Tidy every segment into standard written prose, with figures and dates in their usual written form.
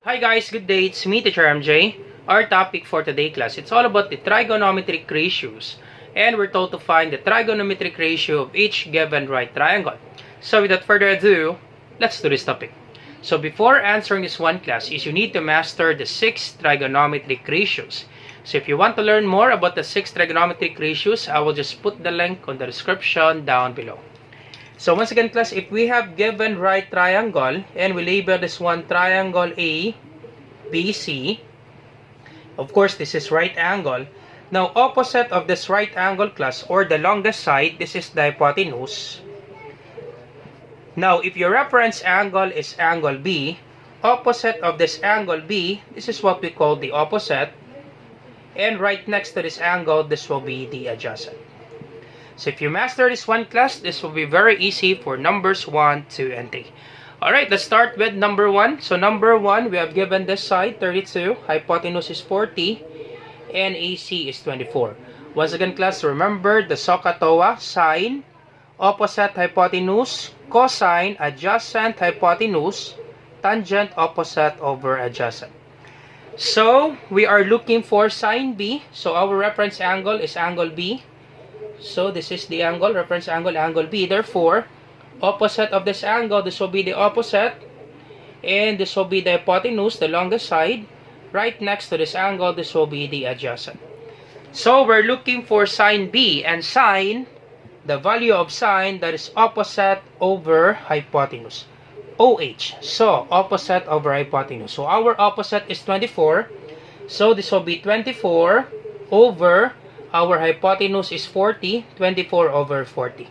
Hi guys, good day. It's me, Teacher MJ. Our topic for today class, it's all about the trigonometric ratios. And we're told to find the trigonometric ratio of each given right triangle. So without further ado, let's do this topic. So before answering this one class, is you need to master the 6 trigonometric ratios. So if you want to learn more about the 6 trigonometric ratios, I will just put the link on the description down below. So once again class, if we have given right triangle and we label this one triangle A, B, C, of course this is right angle. Now opposite of this right angle class, or the longest side, this is the hypotenuse. Now if your reference angle is angle B, opposite of this angle B, this is what we call the opposite. And right next to this angle, this will be the adjacent. So if you master this one class, this will be very easy for numbers 1, 2, and 3. Alright, let's start with number 1. So number 1, we have given this side 32, hypotenuse is 40, and AC is 24. Once again class, remember the SOHCAHTOA, sine, opposite hypotenuse, cosine, adjacent hypotenuse, tangent opposite over adjacent. So we are looking for sine B. So our reference angle is angle B. So this is the angle, reference angle, angle B. Therefore, opposite of this angle, this will be the opposite. And this will be the hypotenuse, the longest side. Right next to this angle, this will be the adjacent. So we're looking for sine B. And sine, the value of sine, that is opposite over hypotenuse. OH. So, opposite over hypotenuse. So our opposite is 24. So this will be 24 over our hypotenuse is 40, 24 over 40.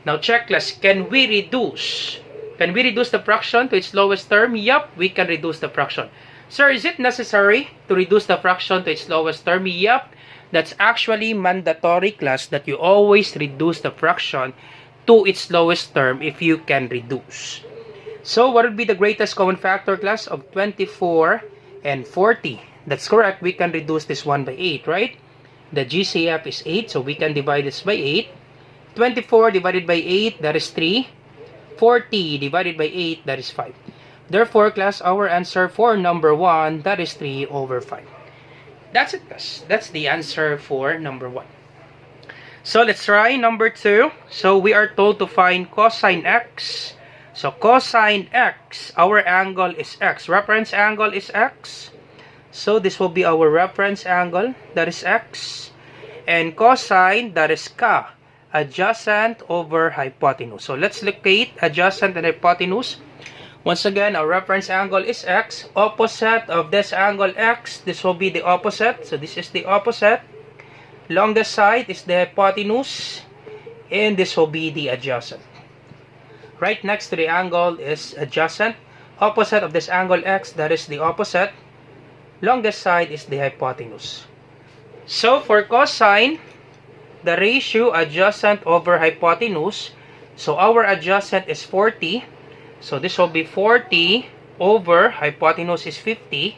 Now check class, can we reduce the fraction to its lowest term? Yup, we can reduce the fraction. Sir, is it necessary to reduce the fraction to its lowest term? Yup, that's actually mandatory class, that you always reduce the fraction to its lowest term if you can reduce. So what would be the greatest common factor class of 24 and 40? That's correct, we can reduce this one by 8, right? The GCF is 8, so we can divide this by 8. 24 divided by 8, that is 3. 40 divided by 8, that is 5. Therefore, class, our answer for number 1, that is 3 over 5. That's it, class. That's the answer for number 1. So, let's try number 2. So, we are told to find cosine x. So, cosine x, our angle is x. Reference angle is x. So, this will be our reference angle, that is x. And cosine, that is ka, adjacent over hypotenuse. So, let's locate adjacent and hypotenuse. Once again, our reference angle is x. Opposite of this angle x, this will be the opposite. So, this is the opposite. Longest side is the hypotenuse. And this will be the adjacent. Right next to the angle is adjacent. Opposite of this angle x, that is the opposite. Longest side is the hypotenuse. So for cosine, the ratio adjacent over hypotenuse. So our adjacent is 40. So this will be 40 over hypotenuse is 50.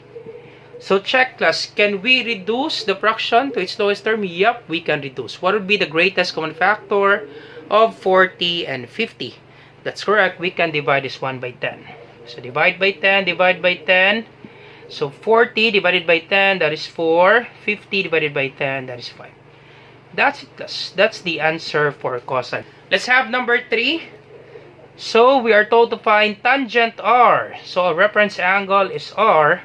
So check class, can we reduce the fraction to its lowest term? Yup, we can reduce. What would be the greatest common factor of 40 and 50? That's correct, we can divide this one by 10. So divide by 10, divide by 10. So 40 divided by 10, that is 4. 50 divided by 10, that is 5. That's it, class. That's the answer for cosine. Let's have number 3. So we are told to find tangent R. So our reference angle is R.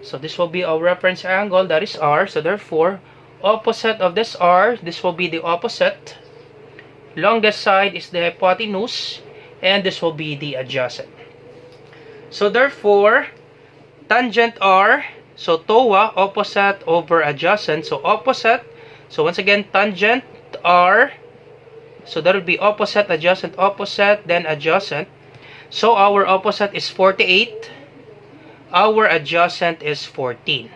So this will be our reference angle, that is R. So therefore, opposite of this R, this will be the opposite. Longest side is the hypotenuse. And this will be the adjacent. So therefore, tangent R, so TOA, opposite over adjacent. So opposite, so once again, tangent R, so that would be opposite, adjacent, opposite, then adjacent. So our opposite is 48. Our adjacent is 14.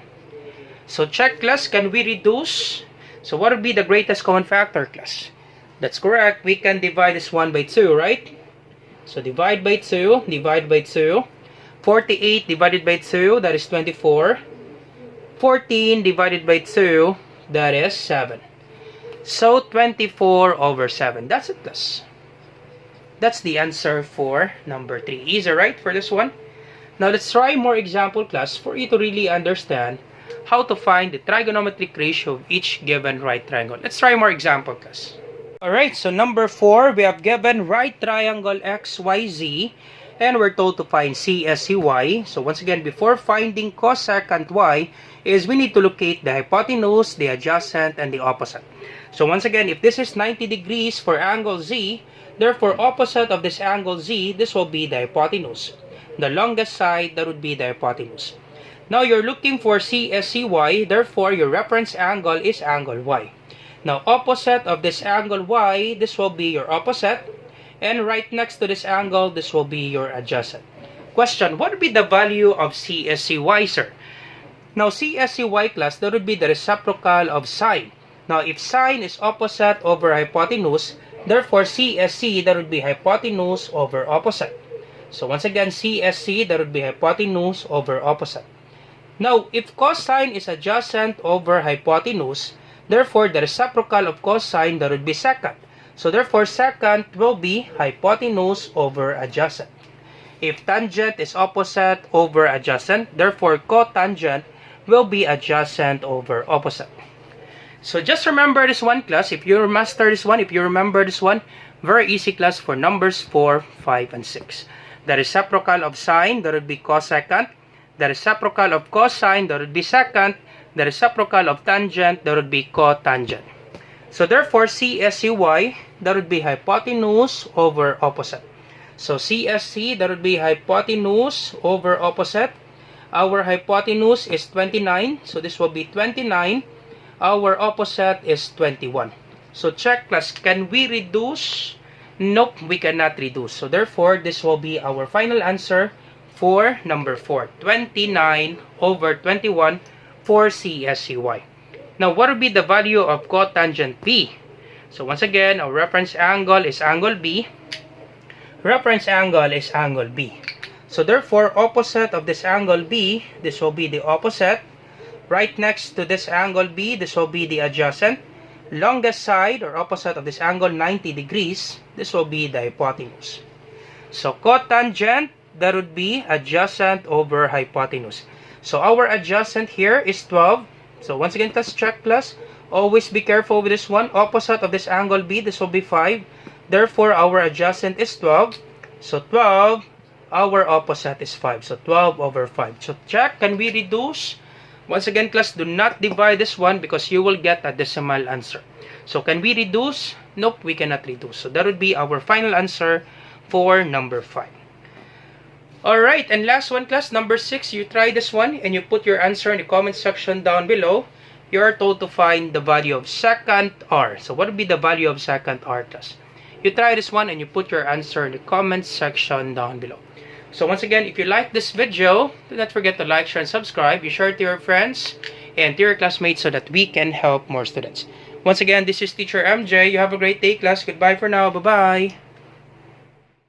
So check class, can we reduce? So what would be the greatest common factor, class? That's correct, we can divide this one by 2, right? So divide by 2, divide by 2. 48 divided by 2, that is 24. 14 divided by 2, that is 7. So 24 over 7. That's it, class. That's the answer for number 3. Easy, right, for this one? Now let's try more example class for you to really understand how to find the trigonometric ratio of each given right triangle. Let's try more example class. Alright, so number 4, we have given right triangle XYZ and we're told to find CSCY. So once again, before finding cosecant Y, is we need to locate the hypotenuse, the adjacent, and the opposite. So once again, if this is 90 degrees for angle Z, therefore opposite of this angle Z, this will be the hypotenuse. The longest side, that would be the hypotenuse. Now you're looking for CSCY, therefore your reference angle is angle Y. Now opposite of this angle Y, this will be your opposite. And right next to this angle, this will be your adjacent. Question, what would be the value of CSCY, sir? Now CSCY class, that would be the reciprocal of sine. Now if sine is opposite over hypotenuse, therefore CSC, that would be hypotenuse over opposite. So once again, CSC, that would be hypotenuse over opposite. Now, if cosine is adjacent over hypotenuse, therefore the reciprocal of cosine, that would be secant. So therefore, secant will be hypotenuse over adjacent. If tangent is opposite over adjacent, therefore cotangent will be adjacent over opposite. So just remember this one class. If you master this one, if you remember this one, very easy class for numbers 4, 5, and 6. The reciprocal of sine, that would be cosecant. The reciprocal of cosine, that would be secant. The reciprocal of tangent, that would be cotangent. So therefore, CSCY, that would be hypotenuse over opposite. So CSC, that would be hypotenuse over opposite. Our hypotenuse is 29, so this will be 29. Our opposite is 21. So check class, can we reduce? Nope, we cannot reduce. So therefore, this will be our final answer for number 4. 29 over 21 for CSCY. Now, what would be the value of cotangent B? So once again, our reference angle is angle B. Reference angle is angle B. So therefore, opposite of this angle B, this will be the opposite. Right next to this angle B, this will be the adjacent. Longest side or opposite of this angle, 90 degrees, this will be the hypotenuse. So cotangent, that would be adjacent over hypotenuse. So our adjacent here is 12. So once again, let's check class. Always be careful with this one. Opposite of this angle B, this will be 5. Therefore, our adjacent is 12. So 12, our opposite is 5. So 12 over 5. So check, can we reduce? Once again, class, do not divide this one because you will get a decimal answer. So can we reduce? Nope, we cannot reduce. So that would be our final answer for number 5. Alright, and last one class, number 6, you try this one and you put your answer in the comment section down below. You are told to find the value of secant R. So what would be the value of secant R class? You try this one and you put your answer in the comment section down below. So once again, if you like this video, do not forget to like, share, and subscribe. You share it to your friends and to your classmates so that we can help more students. Once again, this is Teacher MJ. You have a great day, class. Goodbye for now. Bye-bye.